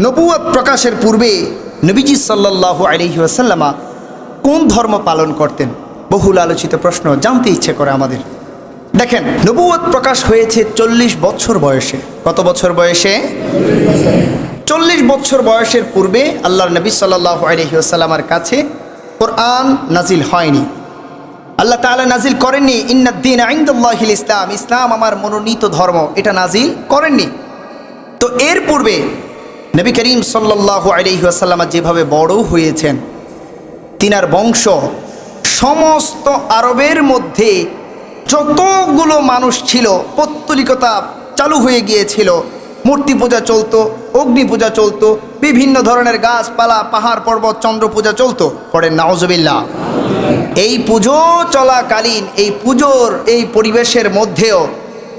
নবুয়ত প্রকাশের পূর্বে নবীজি সাল্লাল্লাহু আলাইহি ওয়াসাল্লাম কোন ধর্ম পালন করতেন? বহুল আলোচিত প্রশ্ন, জানতে ইচ্ছে করে আমাদের। দেখেন, নবুয়ত প্রকাশ হয়েছে 40 বছর বয়সে। কত বছর বয়সে? 40 বছর বয়সের পূর্বে আল্লাহর নবী সাল্লাল্লাহু আলাইহি ওয়াসাল্লামের কাছে কোরআন নাজিল হয়নি। আল্লাহ তাআলা নাজিল করেননি ইন্নাদ-দীনা ইনদাল্লাহিল ইসলাম, ইসলাম আমার মনোনীত ধর্ম, এটা নাজিল করেননি। তো এর পূর্বে নবী করিম সাল্লাল্লাহু আলাইহি ওয়াসাল্লাম যেভাবে বড় হয়েছেন, তিনার বংশ সমস্ত আরবের মধ্যে যতগুলো মানুষ ছিল পৌত্তলিকতা চালু হয়ে গিয়েছিল। মূর্তি পূজা চলতো, অগ্নি পূজা চলতো, বিভিন্ন ধরনের গাছপালা, পাহাড় পর্বত, চন্দ্র পূজা চলতো। পড়েন নাউজুবিল্লাহ। এই পুজো চলাকালীন এই পরিবেশের মধ্যেও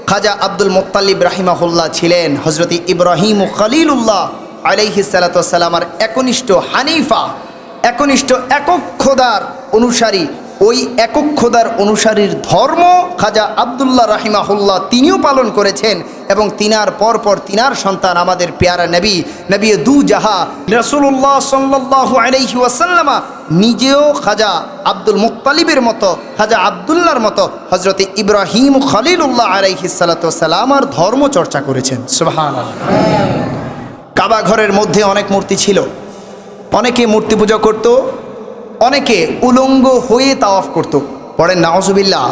খাজা আব্দুল মুত্তালিব রাহিমাহুল্লাহ ছিলেন হজরত ইব্রাহিম খলিলুল্লাহ আলাইহিস সালাতু ওয়াস সালামের একনিষ্ঠ হানিফা, একনিষ্ঠ একক খোদার অনুসারী। ওই একক খোদার অনুসারীর ধর্ম খাজা আব্দুল্লাহ রাহিমাহুল্লাহ তিনিও পালন করেছেন, এবং তিনার পরপর তিনার সন্তান আমাদের পেয়ারা নবী দু জাহা রাসূলুল্লাহ সাল্লাল্লাহু আলাইহি ওয়াসাল্লাম নিজেও খাজা আব্দুল মুত্তালিবের মতো, খাজা আব্দুল্লাহর মতো হযরত ইব্রাহিম খলিলুল্লাহ আলাইহিস সালাতু ওয়াস সালামের ধর্ম চর্চা করেছেন। সুবহানাল্লাহ। কাবা ঘরের মধ্যে অনেক মূর্তি ছিল, অনেকে মূর্তি পূজা করত, অনেকে উলঙ্গ হয়ে তাওয়াফ করত। পড়েন নাউজুবিল্লাহ।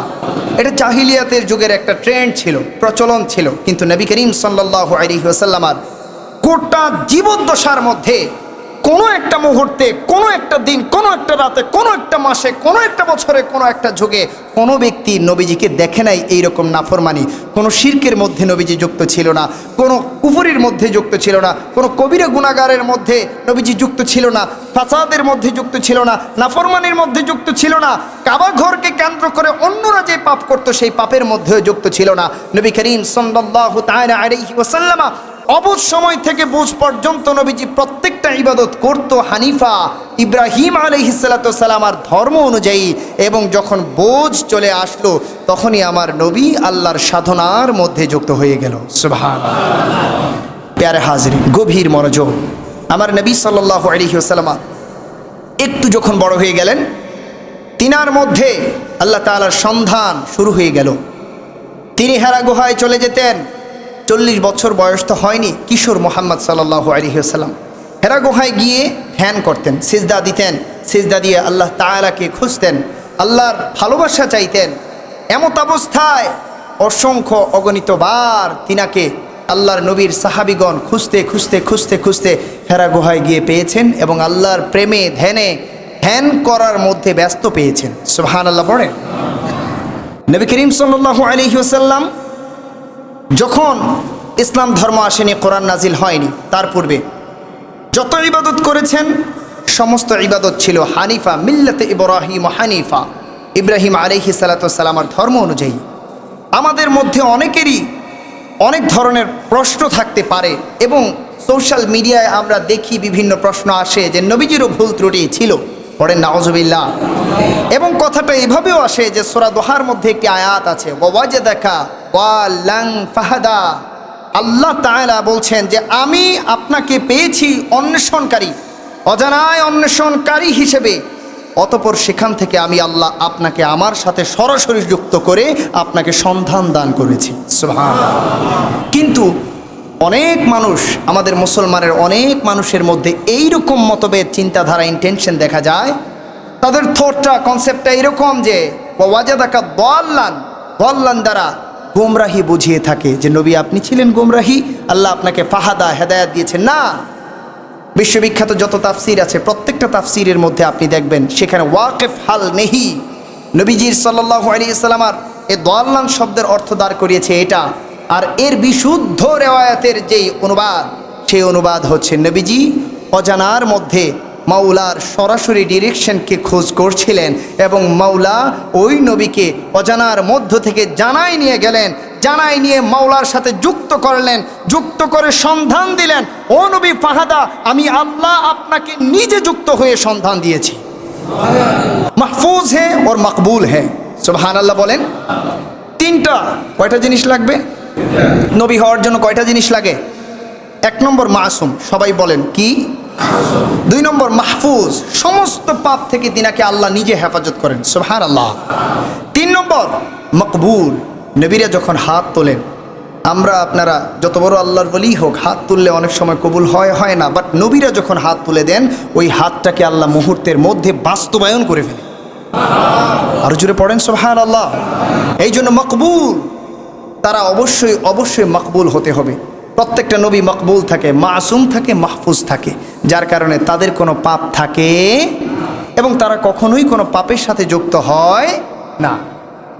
এটা জাহিলিয়াতের যুগের একটা ট্রেন্ড ছিল, প্রচলন ছিল। কিন্তু নবী করিম সাল্লাল্লাহু আলাইহি ওয়াসাল্লামের গোটা জীবদ্দশার মধ্যে কোনো একটা মুহূর্তে, কোনো একটা দিন, কোনো একটা রাতে, কোনো একটা মাসে, কোনো একটা বছরে, কোনো একটা যুগে কোনো ব্যক্তি নবীজিকে দেখে নাই এইরকম নাফরমানি। কোনো শিরকের মধ্যে নবীজি যুক্ত ছিল না, কোনো কুফরির মধ্যে যুক্ত ছিল না, কোনো কবিরা গুনাহগারের মধ্যে নবীজি যুক্ত ছিল না, ফাসাদের মধ্যে যুক্ত ছিল না, নাফরমানির মধ্যে যুক্ত ছিল না। কাবা ঘরকে কেন্দ্র করে অন্যরা যে পাপ করত সেই পাপের মধ্যেও যুক্ত ছিল না। নবী করিম সাল্লাল্লাহু তাআলা আলাইহি ওয়াসাল্লাম অবুঝ সময় থেকে বুঝ পর্যন্ত নবীজি প্রত্যেকটা ইবাদত করত হানিফা ইব্রাহিম আলাইহিস সালাতু ওয়াস সালামের ধর্ম অনুযায়ী। এবং যখন বোঝ চলে আসলো তখনই আমার নবী আল্লাহর সাধনার মধ্যে যুক্ত হয়ে গেল। সুবহানাল্লাহ। প্যারে হাজিরিন, গভীর মনোযোগ। আমার নবী সাল্লাল্লাহু আলাইহি ওয়াসাল্লাম একটু যখন বড় হয়ে গেলেন, তিনার মধ্যে আল্লাহ তাআলার সন্ধান শুরু হয়ে গেল। তিনি হেরা গুহায় চলে যেতেন। 40 বছর বয়স তো হয়নি, কিশোর মুহাম্মদ সাল্লাল্লাহু আলাইহি ওয়াসাল্লাম হেরা গুহায় গিয়ে ধ্যান করতেন, সিজদা দিতেন, সিজদা দিয়ে আল্লাহ তাআলাকে খুঁজতেন, আল্লাহর ভালোবাসা চাইতেন। এমত অবস্থায় অসংখ্য অগণিত বার তিনাকে আল্লাহর নবীর সাহাবিগণ খুঁজতে খুঁজতে খুঁজতে খুঁজতে হেরা গুহায় গিয়ে পেয়েছেন, এবং আল্লাহর প্রেমে ধ্যান করার মধ্যে ব্যস্ত পেয়েছেন। সুবহানাল্লাহ। পড়েন। নবী করিম সাল্লাল্লাহু আলাইহি ওয়াসাল্লাম যখন ইসলাম ধর্ম আসেনি, কোরআন নাজিল হয়নি, তার পূর্বে যত ইবাদত করেছেন সমস্ত ইবাদত ছিল হানিফা, মিল্লাতে ইব্রাহিম হানিফা, ইব্রাহিম আলাইহিস সালাতু ওয়াস সালামের ধর্ম অনুযায়ী। আমাদের মধ্যে অনেকেরই অনেক ধরনের প্রশ্ন থাকতে পারে, এবং সোশ্যাল মিডিয়ায় আমরা দেখি বিভিন্ন প্রশ্ন আসে যে নবীজিরও ভুল ত্রুটি ছিল। পড়েন নাউজুবিল্লাহ। এবং কথাটা এভাবেও আসে যে সূরা দোহার মধ্যে একটি আয়াত আছে, ওয়াজাদাকা ওয়ালাং ফাহাদা। আল্লাহ তাআলা বলছেন যে আমি আপনাকে পেয়েছি অন্বেষণকারী, অজানায় অন্বেষণকারী হিসেবে, অতঃপর সেখান থেকে আমি আল্লাহ আপনাকে আমার সাথে সরাসরি যুক্ত করে আপনাকে সন্ধান দান করেছি। সুবহানাল্লাহ। কিন্তু অনেক মানুষ, আমাদের মুসলমানের অনেক মানুষের মধ্যে এইরকম মতভেদ, চিন্তাধারা, ইন্টেনশন দেখা যায়। তাদের থটটা, কনসেপ্টটা এরকম যে ওয়াজাদাকা দাল্লান দ্বারা গোমরাহি বুঝিয়ে থাকে যে নবী আপনি ছিলেন গোমরাহি, আল্লাহ আপনাকে ফাহাদা, হেদায়েত দিয়েছেন। না, বিশ্ববিখ্যাত যত তাফসির আছে প্রত্যেকটা তাফসিরের মধ্যে আপনি দেখবেন সেখানে ওয়াকিফ হাল নেহি, নবীজির সাল্লাল্লাহু আলাইহি ওয়াসাল্লাম এই দাল্লান শব্দের অর্থ দাঁড় করিয়েছে এটা। আর এর বিশুদ্ধ রেওয়ায়াতের যেই অনুবাদ, সেই অনুবাদ হচ্ছে নবীজি অজানার মধ্যে মাওলার সরাসরি ডিরেকশনকে খোঁজ করছিলেন, এবং মাওলা ওই নবীকে অজানার মধ্য থেকে জানাই নিয়ে গেলেন, জানাই নিয়ে মাওলার সাথে যুক্ত করলেন, যুক্ত করে সন্ধান দিলেন, ও নবী ফাহাদা, আমি আল্লাহ আপনাকে নিজে যুক্ত হয়ে সন্ধান দিয়েছি। মাহফুজ হে ওর মকবুল হে। সুবহানাল্লাহ। বলেন। কয়টা জিনিস লাগবে নবী হওয়ার জন্য? কয়টা জিনিস লাগে? এক নম্বর মাসুম, সবাই বলেন কি? দুই নম্বর মাহফুজ, সমস্ত পাপ থেকে তিনাকে আল্লাহ নিজে হেফাজত করেন, সুবহানাল্লাহ। তিন নম্বর মকবুল, নবীরা যখন হাত তোলেন, আমরা আপনারা যত বড় আল্লাহর ওলি হোক, হাত তুললে অনেক সময় কবুল হয় না, বাট নবীরা যখন হাত তুলে দেন ওই হাতটাকে আল্লাহ মুহূর্তের মধ্যে বাস্তবায়ন করে ফেলে। আরো জোরে পড়েন সুবহানাল্লাহ। এই জন্য মকবুল, তারা অবশ্যই অবশ্যই মকবুল হতে হবে। প্রত্যেকটা নবী মকবুল থাকে, মাসুম থাকে, মাহফুজ থাকে, যার কারণে তাদের কোনো পাপ থাকে এবং তারা কখনোই কোনো পাপের সাথে যুক্ত হয় না।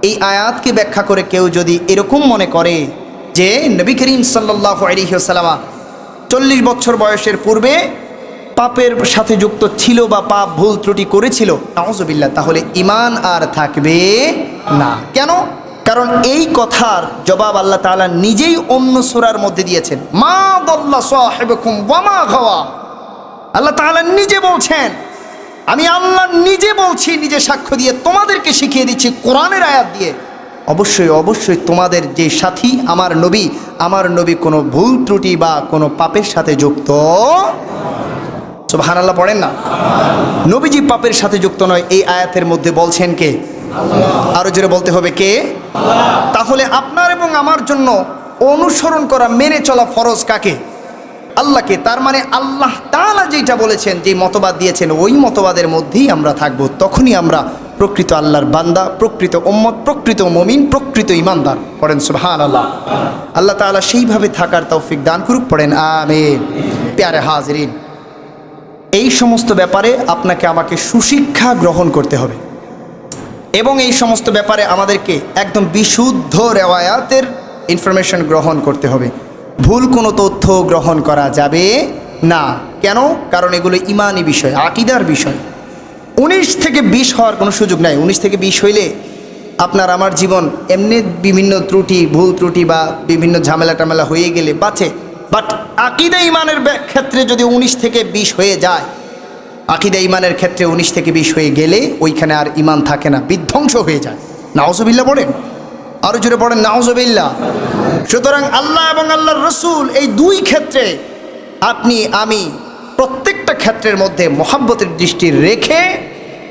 এই আয়াতকে ব্যাখ্যা করে কেউ যদি এরকম মনে করে যে নবী করিম সাল্লাল্লাহু আলাইহি ওয়াসাল্লাম 40 বছর বয়সের পূর্বে পাপের সাথে যুক্ত ছিল বা পাপ ভুল ত্রুটি করেছিল, নাউজুবিল্লাহ, তাহলে ঈমান আর থাকবে না। কেন? কারণ এই কথার জবাব আল্লাহ তাআলা নিজেই অন্য সূরার মধ্যে দিয়েছেন, মা দাল্লা সাহিবুকুম ওয়া মা গাওয়া। আল্লাহ তাআলা নিজে বলছেন, আমি আল্লাহ নিজে বলছি, নিজে সাক্ষ্য দিয়ে তোমাদেরকে শিখিয়ে দিচ্ছি কোরআনের আয়াত দিয়ে, অবশ্যই অবশ্যই তোমাদের যে সাথী আমার নবী কোনো ভুল ত্রুটি বা কোনো পাপের সাথে যুক্ত। সুবহানাল্লাহ পড়েন না? নবীজি পাপের সাথে যুক্ত নয়, এই আয়াতের মধ্যে বলছেন কে? আরো জোরে বলতে হবে কে? তাহলে আপনার এবং আমার জন্য অনুসরণ করা, মেনে চলা ফরজ কাকে? আল্লাহকে। তার মানে আল্লাহ তাআলা যেটা বলেছেন, যে মতবাদ দিয়েছেন, ওই মতবাদের মধ্যেই আমরা থাকব। তখনই আমরা প্রকৃত আল্লাহর বান্দা, প্রকৃত উম্মত, প্রকৃত মুমিন, প্রকৃত ঈমানদার। পড়েন সুবহানাল্লাহ। আল্লাহ তাআলা সেইভাবে থাকার তৌফিক দান করুক। পড়েন আমিন। প্যারে হাজিরিন, এই সমস্ত ব্যাপারে আপনাকে আমাকে সুশিক্ষা গ্রহণ করতে হবে এবং এই সমস্ত ব্যাপারে আমাদেরকে একদম বিশুদ্ধ রেওয়ায়াতের ইনফরমেশন গ্রহণ করতে হবে। ভুল কোনো তথ্য গ্রহণ করা যাবে না। কেন? কারণ এগুলো ঈমানি বিষয়, আকীদার বিষয়। 19 থেকে 20 হওয়ার কোনো সুযোগ নাই। 19 থেকে 20 হইলে আপনার আমার জীবন এমনি বিভিন্ন ত্রুটি, ভুল ত্রুটি বা বিভিন্ন ঝামেলা টামেলা হয়ে গেলে বাঁচে। বাট আকীদা ঈমানের ক্ষেত্রে যদি 19 থেকে 20 হয়ে যায়, আকীদা ঈমানের ক্ষেত্রে 19 থেকে 20 হয়ে গেলে ওইখানে আর ঈমান থাকে না, বিধ্বংস হয়ে যায়। নাউজুবিল্লাহ পড়েন, আরো জোরে পড়েন নাউজুবিল্লাহ। সুতরাং আল্লাহ এবং আল্লাহর রাসূল এই দুই ক্ষেত্রে আপনি আমি প্রত্যেকটা ক্ষেত্রের মধ্যে মহব্বতের দৃষ্টি রেখে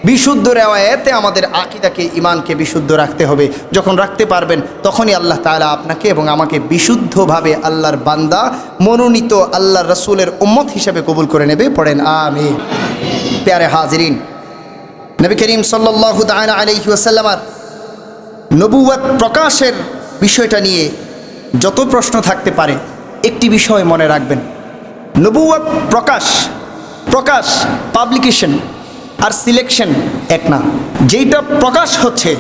বিশুদ্ধ রেওয়ায়াতে আমাদের আকীদাকে, ঈমানকে বিশুদ্ধ রাখতে হবে। যখন রাখতে পারবেন তখনই আল্লাহ তাআলা আপনাকে এবং আমাকে বিশুদ্ধভাবে আল্লাহর বান্দা, মনোনীত আল্লাহর রাসূলের উম্মত হিসেবে কবুল করে নেবে। পড়েন আমিন। প্যারে হাজিরিন, নবী করিম সাল্লাল্লাহু তাআলা আলাইহি ওয়াসাল্লামের নবুয়ত প্রকাশের বিষয়টা নিয়ে যত প্রশ্ন থাকতে পারে, একটি বিষয় মনে রাখবেন, নবুয়ত প্রকাশ পাবলিকেশন আর সিলেকশন এক না। যেইটা প্রকাশ হচ্ছে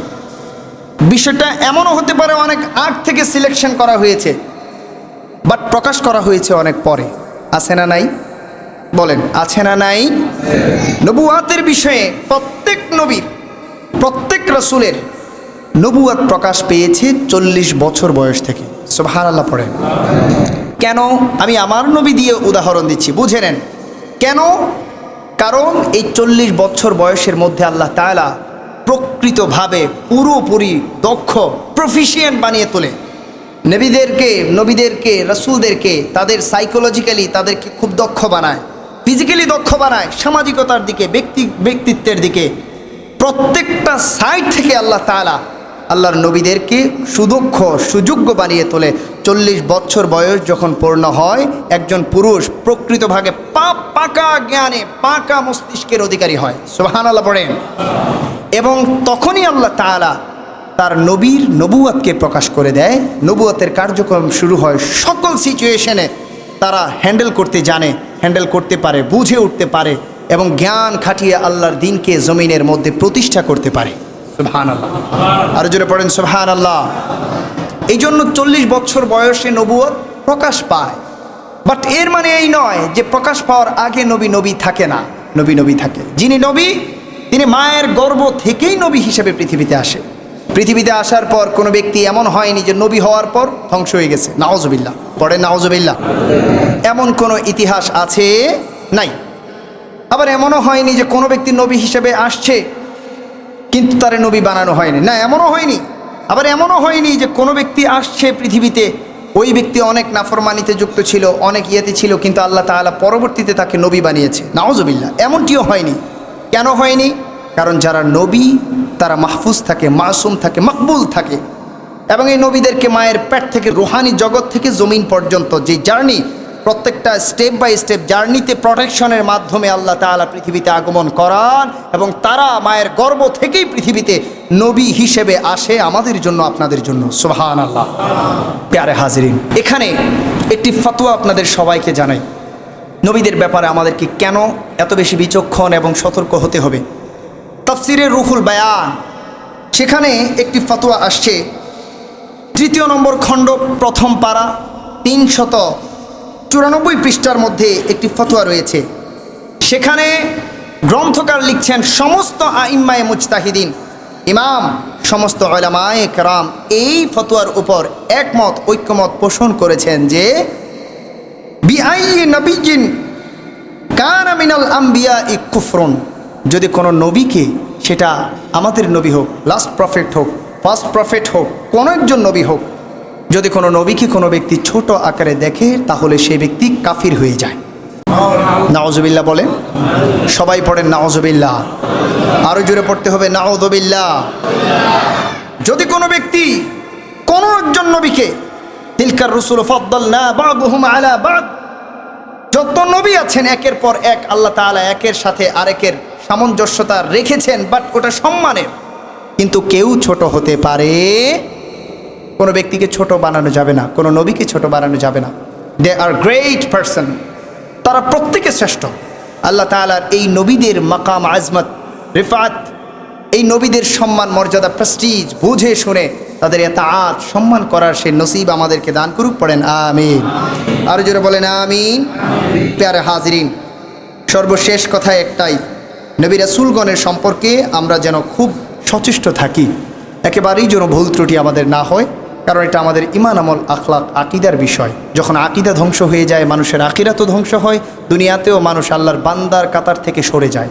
বিষয়টা এমনও হতে পারে অনেক আগ থেকে সিলেকশন করা হয়েছে, বাট প্রকাশ করা হয়েছে অনেক পরে। আছে না নাই? বলেন, আছে না নাই? নবুয়াতের বিষয়ে প্রত্যেক নবীর, প্রত্যেক রাসূলের নবুয়াত প্রকাশ পেয়েছে 40 বছর বয়স থেকে। সুবহানাল্লাহ পড়েন। কেন? আমি আমার নবী দিয়ে উদাহরণ দিচ্ছি, বুঝে নেন কেন। কারণ এই 40 বছর বয়সের মধ্যে আল্লাহ তাআলা প্রকৃতভাবে পুরোপুরি দক্ষ, প্রফিশিয়েন্ট বানিয়ে তোলে নবীদেরকে, রাসূলদেরকে। তাদের সাইকোলজিক্যালি তাদেরকে খুব দক্ষ বানায়, ফিজিক্যালি দক্ষ বানায়, সামাজিকতার দিকে, ব্যক্তিত্বের দিকে, প্রত্যেকটা সাইড থেকে আল্লাহ তাআলা আল্লাহর নবীদেরকে সুদক্ষ, সুযোগ্য বানিয়ে তোলে। 40 বছর বয়স যখন পূর্ণ হয়, একজন পুরুষ প্রকৃতভাবে পাকা জ্ঞানে, পাকা মস্তিষ্কের অধিকারী হয়। সুবহানাল্লাহ পড়েন। এবং তখনই আল্লাহ তাআলা তার নবীর নবুয়তকে প্রকাশ করে দেয়। নবুয়তের কার্যক্রম শুরু হয়। সকল সিচুয়েশনে তারা হ্যান্ডেল করতে জানে, হ্যান্ডেল করতে পারে, বুঝে উঠতে পারে এবং জ্ঞান খাটিয়ে আল্লাহর দ্বীনকে জমিনের মধ্যে প্রতিষ্ঠা করতে পারে। সুবহানাল্লাহ, আরো জোরে পড়েন সুবহানাল্লাহ। এই জন্য 40 বছর বয়সে নবুয়ত প্রকাশ পায়। বাট এর মানে এই নয় যে প্রকাশ পাওয়ার আগে নবী থাকে না। নবী থাকে। যিনি নবী, তিনি মায়ের গর্ভ থেকেই নবী হিসেবে পৃথিবীতে আসে। পৃথিবীতে আসার পর কোনো ব্যক্তি এমন হয়নি যে নবী হওয়ার পর ধ্বংস হয়ে গেছে। নাউজুবিল্লাহ পড়ে, নাউজুবিল্লাহ। এমন কোনো ইতিহাস আছে? নাই। আবার এমনও হয়নি যে কোনো ব্যক্তি নবী হিসেবে আসছে কিন্তু তারে নবী বানানো হয়নি, না, এমনও হয়নি। আবার এমনও হয়নি যে কোনো ব্যক্তি আসছে পৃথিবীতে ওই ব্যক্তি অনেক নাফরমানিতে যুক্ত ছিল, অনেক ইয়েতে ছিল, কিন্তু আল্লাহ তাআলা পরবর্তীতে তাকে নবী বানিয়েছে। নাউজুবিল্লাহ। এমনটিও হয়নি। কেন হয়নি? কারণ যারা নবী তারা মাহফুজ থাকে, মাসুম থাকে, মকবুল থাকে। এবং এই নবীদেরকে মায়ের পেট থেকে রুহানি জগৎ থেকে জমিন পর্যন্ত যে জার্নি, প্রত্যেকটা স্টেপ বাই স্টেপ জার্নিতে প্রোটেকশনের মাধ্যমে আল্লাহ তাআলা পৃথিবীতে আগমন করান, এবং তারা মায়ের গর্ভ থেকেই পৃথিবীতে নবী হিসেবে আসে আমাদের জন্য, আপনাদের জন্য। সুবহানাল্লাহ। প্যারে হাজিরিন, এখানে একটি ফতোয়া আপনাদের সবাইকে জানাই। নবীদের ব্যাপারে আমাদেরকে কেন এত বেশি বিচক্ষণ এবং সতর্ক হতে হবে? তাফসিরে রুহুল বায়ান, সেখানে একটি ফতোয়া আসছে, 3 নম্বর খণ্ড, প্রথম পারা, 394 পৃষ্ঠার মধ্যে একটি ফতোয়া রয়েছে। সেখানে গ্রন্থকার লিখছেন, সমস্ত আইম্মায়ে মুজতাহিদিন, ইমাম, সমস্ত উলামায়ে কেরাম এই ফতোয়ার উপর একমত, ঐক্যমত পোষণ করেছেন যে বিআইয়ি নবিয়্যিন কানা মিনাল আমবিয়াই কুফরুন, যদি কোনো নবীকে, সেটা আমাদের নবী হোক, লাস্ট প্রফেট হোক, ফার্স্ট প্রফেট হোক, কোনো একজন নবী হোক, যদি কোনো নবীকে কোনো ব্যক্তি ছোট আকারে দেখে তাহলে সেই ব্যক্তি কাফির হয়ে যায়। নাউজুবিল্লাহ বলেন, সবাই পড়েন নাউজুবিল্লাহ। আরো জোরে পড়তে হবে নাউজুবিল্লাহ। যদি কোনো ব্যক্তি কোনো একজন নবীকে, তিলকার রসুল ফাদ্দালনা বা'দুহুম আলা বা'দ, যত নবী আছেন একের পর এক আল্লাহ তাআলা একের সাথে আরেকের সামঞ্জস্যতা রেখেছেন, বাট ওটা সম্মানের। কিন্তু কেউ ছোট হতে পারে, কোনো ব্যক্তিকে ছোট বানানো যাবে না, কোনো নবীকে ছোট বানানো যাবে না। দে আর গ্রেট পারসন, তারা প্রত্যেকে শ্রেষ্ঠ। আল্লাহ তাআলার এই নবীদের মাকাম, আজমত, রিফাত, এই নবীদের সম্মান, মর্যাদা, প্রেস্টিজ বুঝে শুনে তাদের ইতাআত সম্মান করার সেই নসিব আমাদেরকে দান করুক। পড়েন আমিন। আরো জোরে বলেন আমিন। প্যারে হাজিরিন, সর্বশেষ কথা একটাই, নবী রাসূলগণের সম্পর্কে আমরা যেন খুব সচেষ্ট থাকি, একেবারেই যেন ভুল ত্রুটি আমাদের না হয়, কারণ এটা আমাদের ঈমান, আমল, আখলাক, আকীদার বিষয়। যখন আকীদা ধ্বংস হয়ে যায়, মানুষের আখিরাতও ধ্বংস হয়, দুনিয়াতেও মানুষ আল্লাহর বান্দার কাতার থেকে সরে যায়।